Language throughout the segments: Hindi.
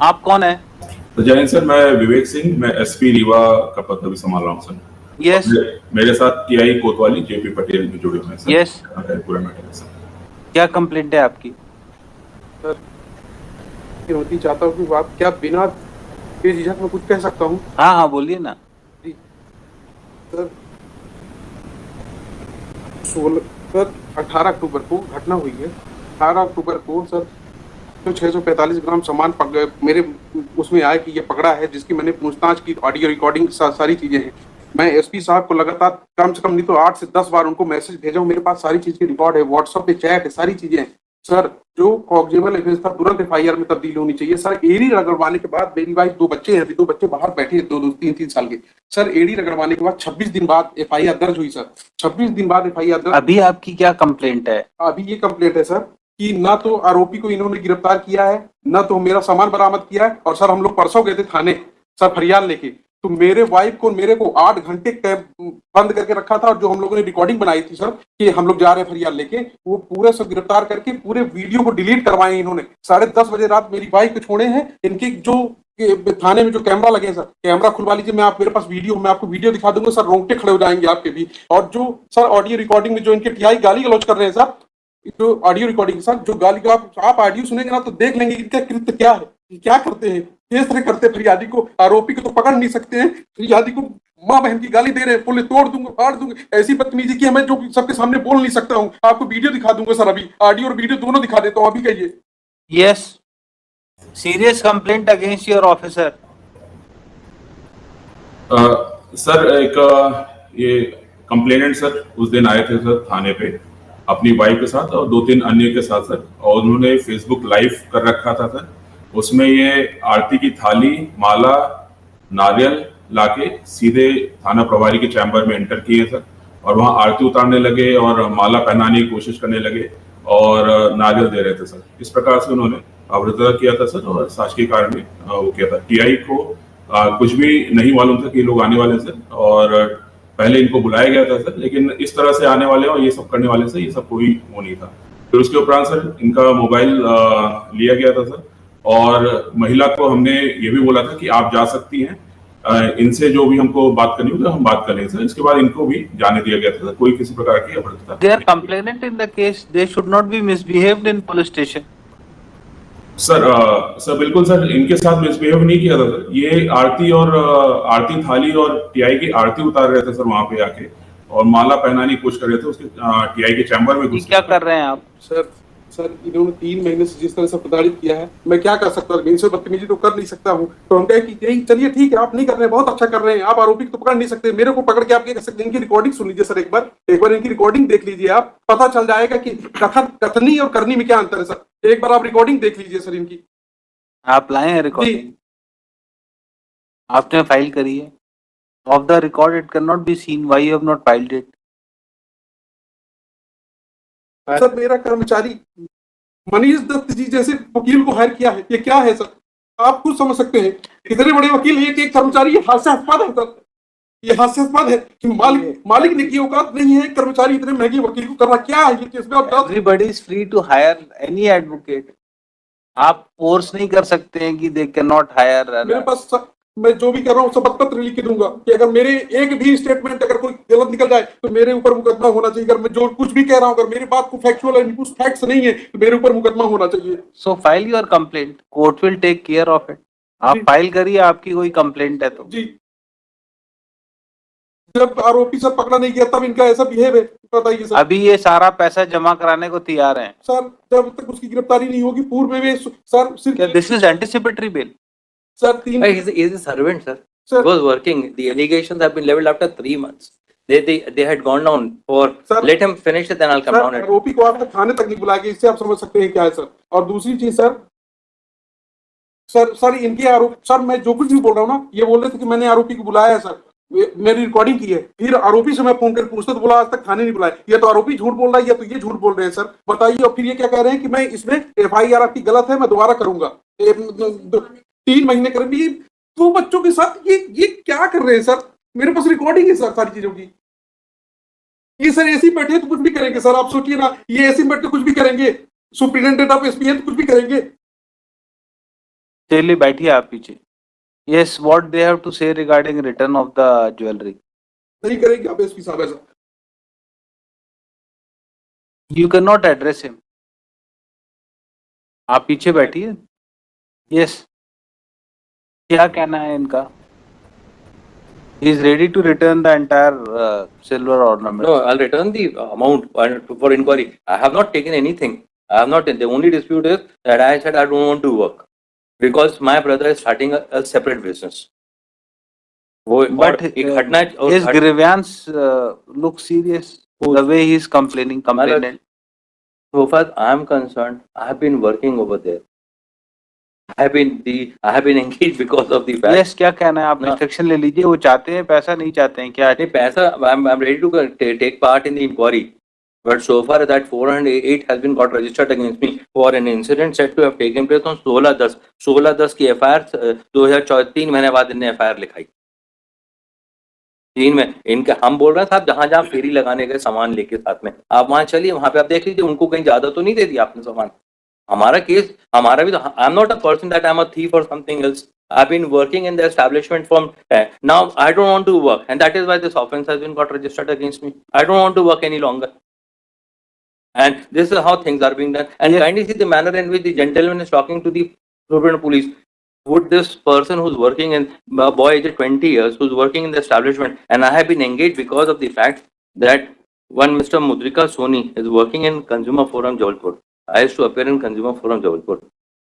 आप कौन है? तो जय हिंद सर, मैं विवेक सिंह, मैं एसपी रीवा का पद अभी संभाल रहा हूँ सर। यस। मेरे साथ टीआई कोतवाली जेपी पटेल भी जुड़े हुए हैं सर। यस। पूरा मैटर है सर। क्या कंप्लेंट है आपकी? सर चुनौती चाहता हूँ कि आप क्या बिना बेझिझक में कुछ कह सकता हूँ? हाँ हाँ बोलिए ना। जी सर, 18 अक्टूबर को घटना हुई है। 18 अक्टूबर को सर तो 645 ग्राम सामान मेरे उसमें आया कि ये पकड़ा है, जिसकी मैंने पूछताछ की, ऑडियो रिकॉर्डिंग सारी चीजें हैं। मैं एसपी साहब को लगातार कम से कम नहीं तो 8 से 10 बार उनको मैसेज भेजा हूं, मेरे पास सारी चीज की रिकॉर्ड है, व्हाट्सएप पे चैट है, सारी चीजें हैं। सर जो कॉग्जेबल एफेंस था तुरंत एफआईआर में तब्दील होनी चाहिए। सर एडी रगड़वाने के बाद, मेरी वाइफ 2 बच्चे हैं, अभी 2 बच्चे बाहर बैठे हैं, 2 3 साल के। सर एडी रगड़वाने के बाद 26 दिन बाद एफआईआर दर्ज हुई सर। 26 दिन बाद एफआईआर दर्ज। अभी आपकी क्या कंप्लेंट है? अभी ये कंप्लेंट है सर कि ना तो आरोपी को इन्होंने गिरफ्तार किया है, ना तो मेरा सामान बरामद किया है। और सर हम लोग परसों गए थे थाने सर फरियाद लेके, तो मेरे वाइफ को मेरे को 8 घंटे बंद करके रखा था। और जो हम लोगों ने रिकॉर्डिंग बनाई थी सर कि हम लोग जा रहे हैं फरियाद लेके, वो पूरे सब गिरफ्तार करके पूरे वीडियो को डिलीट करवाए इन्होंने। 10:30 बजे रात मेरी वाइफ को छोड़े हैं। इनके जो थाने में जो कैमरा लगे हैं सर, कैमरा खुलवा लीजिए, मैं मेरे पास वीडियो, मैं आपको वीडियो दिखा दूंगा सर, रोंगटे खड़े हो जाएंगे आपके भी। और जो सर ऑडियो रिकॉर्डिंग में जो इनके टीआई गाली गलौज कर रहे हैं सर, जो ऑडियो रिकॉर्डिंग सर, जो गाली का आप ऑडियो सुनेंगे ना तो देख लेंगे इनका कृत्य क्या है, क्या करते हैं, किस तरह करते हैं। फरियादी को, आरोपी को तो पकड़ नहीं सकते हैं, फरियादी को माँ बहन की गाली दे रहे हैं, बोले तोड़ दूंगा, फाड़ दूंगा, ऐसी बदतमीजी की मैं जो सबके सामने बोल नहीं सकता हूँ। आपको वीडियो दिखा दूंगा सर, अभी ऑडियो और वीडियो दोनों दिखा देता हूँ, अभी कहिए। Yes, serious complaint against your officer. Sir एक ये कंप्लेनेंट सर उस दिन आए थे सर थाने पे अपनी वाइफ के साथ और 2-3 अन्य के साथ सर, और उन्होंने फेसबुक लाइव कर रखा था सर। उसमें ये आरती की थाली, माला, नारियल लाके सीधे थाना प्रभारी के चैम्बर में एंटर किए सर, और वहां आरती उतारने लगे और माला पहनाने की कोशिश करने लगे और नारियल दे रहे थे सर। इस प्रकार से उन्होंने अवरुद्ध किया था सर, और शासकीय कारण में वो किया था। टीआई को कुछ भी नहीं मालूम था कि ये लोग आने वाले सर, और पहले इनको बुलाया गया था सर, लेकिन इस तरह से आने वाले और ये सब करने वाले सर, ये सब कोई वो नहीं था। फिर उसके उपरांत सर इनका मोबाइल लिया गया था सर, और महिला को हमने ये भी बोला था कि आप जा सकती हैं, इनसे जो भी हमको बात करनी होगी हम बात कर लेंगे सर। इसके बाद इनको भी जाने दिया गया था, कोई किसी प्रकार की अभद्रता। They are complainant in the case, they should not be misbehaved in police station. Sir बिल्कुल सर, इनके साथ मिसबिहेव नहीं किया था सर। ये आरती और आरती थाली और टीआई की आरती उतार रहे थे सर वहां पे आके, और माला पहनाने की कोशिश कर रहे थे उसके टीआई के चैम्बर में घुस। क्या कर रहे हैं आप? सर इन्होंने 3 महीने से जिस तरह से प्रताड़ित किया है, मैं क्या कर सकता हूँ, इनसे बदतमीजी तो कर नहीं सकता हूँ। तो हम कहे कि चलिए ठीक है, आप नहीं कर रहे हैं, बहुत अच्छा कर रहे हैं, आप आरोपी को तो पकड़ नहीं सकते, मेरे को पकड़ के आप क्या कर सकते हैं। इनकी रिकॉर्डिंग सुन लीजिए सर, एक बार इनकी रिकॉर्डिंग देख लीजिए, आप पता चल जाएगा कि कथनी और करनी में क्या अंतर है सर। एक बार आप रिकॉर्डिंग देख लीजिए सर इनकी। आप लाए हैं रिकॉर्डिंग? आपने फाइल करी है? Of the record it can not be seen, why you have not filed it? Sir मेरा कर्मचारी मनीष दत्त जी जैसे वकील को हायर किया है, ये क्या है सर, आप खुद समझ सकते हैं। इतने बड़े वकील है कि एक कर्मचारी, ये हास्यास्पद है सर, ये हास्यास्पद है कि मालिक ने की औकात नहीं है, कर्मचारी इतने महंगे वकील को कर रहा, क्या है ये केस में? आप everybody is free to hire any advocate. आप फोर्स नहीं कर सकते हैं कि दे कैन नॉट हायर। मेरे पास मैं जो भी कर रहा हूँ सब पत्र लिख के दूंगा कि अगर मेरे एक भी स्टेटमेंट अगर कोई गलत निकल जाए तो मेरे ऊपर मुकदमा होना चाहिए। अगर मैं जो कुछ भी कह रहा हूँ, अगर मेरी बात को फैक्चुअल है, कुछ फैक्ट्स नहीं है, तो मेरे ऊपर मुकदमा होना चाहिए। So file your complaint, court will take care of it. आप फाइल करिए, आपकी कोई कंप्लेंट है तो। जी, जब आरोपी सर पकड़ा नहीं गया तब इनका ऐसा बिहेव है, बताइए सर। अभी ये सारा पैसा जमा कराने को तैयार हैं सर, जब तक उसकी गिरफ्तारी नहीं होगी पूर्व में सर सिर्फ this is anticipatory bell sir. 3 He is a servant, sir. He was working. The allegations have been leveled after 3 months. They had gone down for. Sir, let him finish it, then I'll come down. आरोपी को आप थाने तक नहीं बुलाएंगे, इससे आप समझ सकते हैं क्या है सर। और दूसरी चीज सर इनके आरोप, सर मैं जो कुछ भी बोल रहा हूँ ना, ये बोल रहे थे कि मैंने आरोपी को बुलाया है सर, मेरी रिकॉर्डिंग की है। फिर आरोपी से मैं फोन कर पूछता तो बोला आज तक थाने नहीं बुलाया। ये तो आरोपी झूठ बोल रहा है, या तो ये झूठ बोल रहे हैं सर, बताइए। और फिर ये क्या कह रहे हैं कि मैं इसमें एफआईआर आपकी गलत है, मैं दोबारा करूंगा। 3 महीने करेंगे 2 बच्चों के साथ, ये क्या कर रहे हैं सर। मेरे पास रिकॉर्डिंग है सर सारी चीजों की। ये सर ऐसे ही बैठे तो कुछ भी करेंगे सर, आप सोचिए ना, ये ऐसे बैठ के कुछ भी करेंगे। सुप्रिटेंडेंट ऑफ एसपी है तो कुछ भी करेंगे। चलिए बैठिए आप पीछे. Yes, what they have to say regarding return of the jewelry? नहीं करेंगे आप एसपी साहब ऐसा. You cannot address him. आप पीछे बैठिए. Yes. क्या कहना है इनका? He is ready to return the entire silver ornament. No, I'll return the amount for inquiry. I have not taken anything. I have not. The only dispute is that I said I don't want to work because my brother is starting a separate business. But his grievance looks serious. The way he is complaining. So far I am concerned, I have been working over there. I have been engaged because of the fact. Yes, क्या कहना है आप? इंस्ट्रक्शन ले लीजिए. वो चाहते हैं पैसा, नहीं चाहते हैं क्या? नहीं पैसा, I'm ready to take part in the inquiry, but so far that 408 has been got registered against me for an incident said to have taken place on 16/10 की FIR 2003 महीने बाद इनने FIR लिखाई. 3 में इनके हम बोल रहे हैं साहब जहां जहां फेरी लगाने गए सामान लेके साथ में, आप वहां चलिए, वहां पे आप देख लीजिए उनको कहीं ज्यादा तो नहीं दे दिया आपने सामान. हमारा केस, हमारा भी तो, I am not a person that I am a thief और something else. I've been working in the establishment from now. I don't want to work, and that is why this offense has been got registered against me. I don't want to work any longer, and this is how things are being done. And kindly see the manner in which the gentleman is talking to the Superintendent Police. Would this person who's working in a boy aged 20 years, who's working in the establishment, and I have been engaged because of the fact that one Mr. Mudrika Soni is working in Consumer Forum Jabalpur. I used to appear in Consumer Forum Jabalpur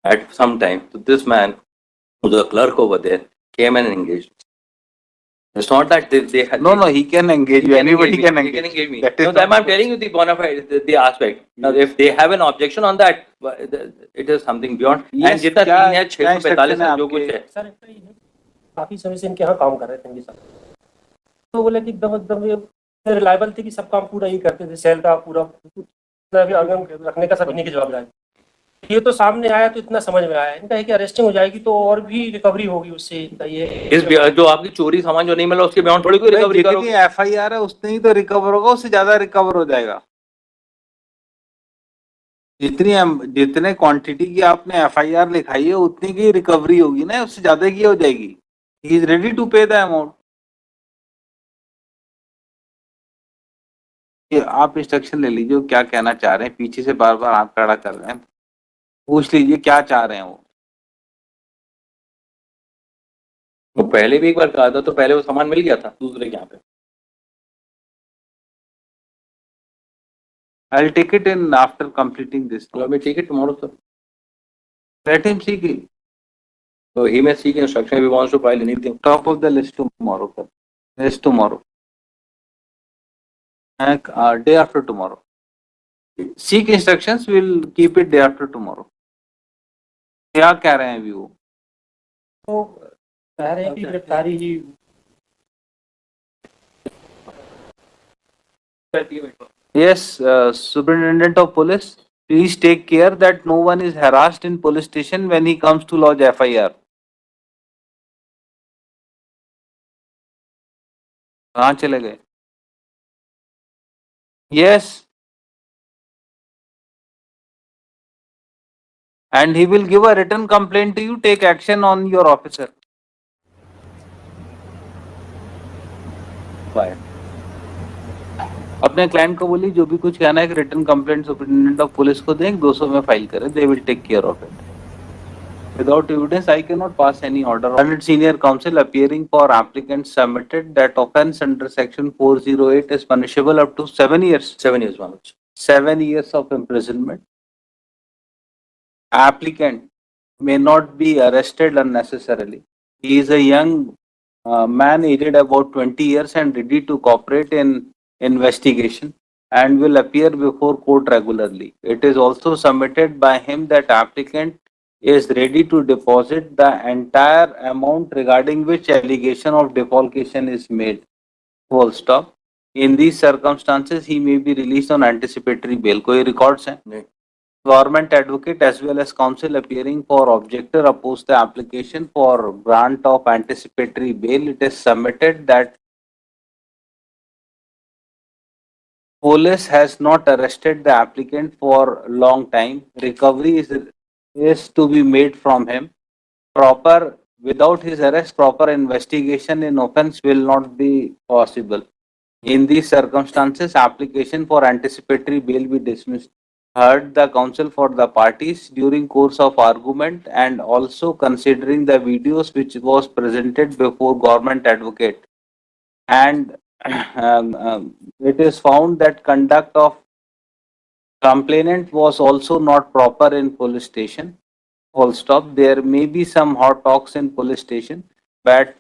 at some time. So this man, who's a clerk over there, came and engaged. It's not that they had. No, he can engage you. Anybody can engage me. That No, is I'm telling you the bona fide, the aspect. Now, if they have an objection on that, it is something beyond. Yes, and जितना क्या- 3 है, 645 है, जो कुछ है. सर काफी समय से इनके यहाँ काम कर रहे थे इनके साथ, तो बोले कि एकदम रिलायबल थे कि सब काम पूरा ही करते थे, सेल का पूरा रखने का सब इन्हीं की जवाबदारी. ये तो सामने आया तो इतना समझ में आया इनका है कि अरेस्टिंग हो जाएगी तो और भी रिकवरी होगी उससे. ये इस जो आपकी चोरी सामान जो नहीं मिला उसके बियॉन्ड थोड़ी कोई रिकवरी करोगे. जितनी FIR है उतनी ही तो रिकवर होगा, उससे ज्यादा रिकवर हो जाएगा. जितने क्वांटिटी की आपने FIR लिखाई है उतनी की रिकवरी होगी ना, उससे ज्यादा की हो जाएगी. ही इज रेडी टू पे द अमाउंट. आप इंस्ट्रक्शन ले लीजिए क्या कहना चाह रहे हैं. पीछे से बार बार हाथ खड़ा कर रहे हैं, पूछ लीजिए क्या चाह रहे हैं वो. वो पहले भी एक बार कहा था तो पहले वो सामान मिल गया था दूसरे के यहाँ पे. I'll take it in after completing this. Let me take it tomorrow, sir. Let him seek it. So he may seek instruction if he wants to file anything. Top of the list tomorrow. Sir. List tomorrow. And day after tomorrow. Seek instructions. We'll keep it day after tomorrow. क्या कह रहे हैं अभी वो? तो कह रहे हैं कि गिरफ्तारी ही. Yes, Superintendent of Police, please take care that no one is harassed in police station when he comes to lodge FIR. कहाँ चले गए? Yes. And he will give a written complaint to you. Take action on your officer. Why? अपने क्लाइंट को बोलिए जो भी कुछ कहना है कि return complaint superintendent of police को दें, 200 में फाइल करें. They will take care of it. Without evidence, I cannot pass any order. Learned senior counsel appearing for applicant submitted that offence under section 408 is punishable up to 7 years. 7 years, Manoj. 7 years of imprisonment. Applicant may not be arrested unnecessarily. He is a young man aged about 20 years and ready to cooperate in investigation and will appear before court regularly. It is also submitted by him that applicant is ready to deposit the entire amount regarding which allegation of defalcation is made. Full stop. In these circumstances, he may be released on anticipatory bail. कोई records हैं? नहीं. Government advocate as well as counsel appearing for objector oppose the application for grant of anticipatory bail. It is submitted that police has not arrested the applicant for long time. Recovery is to be made from him. without his arrest, proper investigation in offense will not be possible. In these circumstances, application for anticipatory bail be dismissed. Heard the counsel for the parties during course of argument and also considering the videos which was presented before government advocate, and it is found that conduct of complainant was also not proper in police station. Full stop. There may be some hot talks in police station, but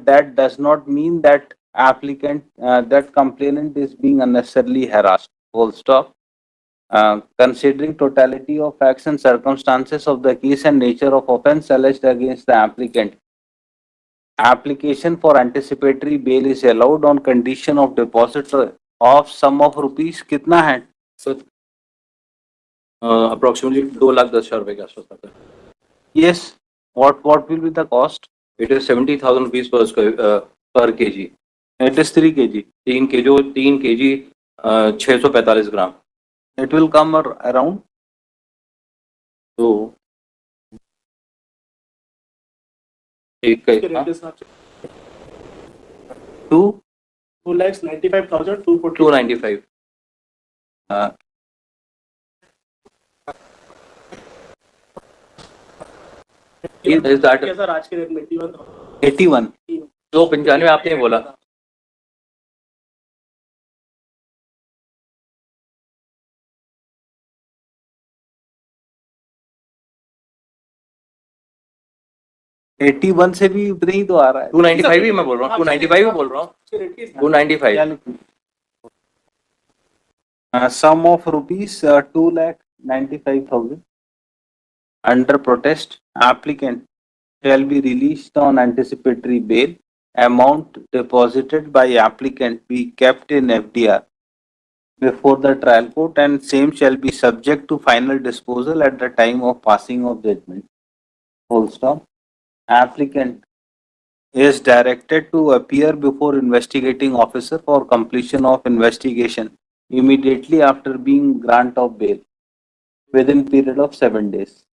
that does not mean that that complainant is being unnecessarily harassed. Full stop. Considering totality of facts and circumstances of the case and nature of offence alleged against the applicant, application for anticipatory bail is allowed on condition of deposit of sum of rupees. कितना है? So, approximately 2,10,000 रुपए के आसपास आता है. Yes. What will be the cost? It is 70,000 rupees per kg. It is 3 kg. 3 kg 645 gram. It will come around. तो एक का 2,95,240. 295. Is that सर आज के रेट में 81. 295 आपने बोला. एटी वन से भी उतना ही तो आ रहा है. 295 ही मैं बोल रहा हूँ. 295 ही बोल रहा हूँ. 295. Sum of rupees 2,95,000 under protest. Applicant shall be released on anticipatory bail. Amount deposited by applicant be kept in FDR before the trial court, and same shall be subject to final disposal at the time of passing of judgment. Full stop. Applicant is directed to appear before investigating officer for completion of investigation immediately after being grant of bail within period of 7 days.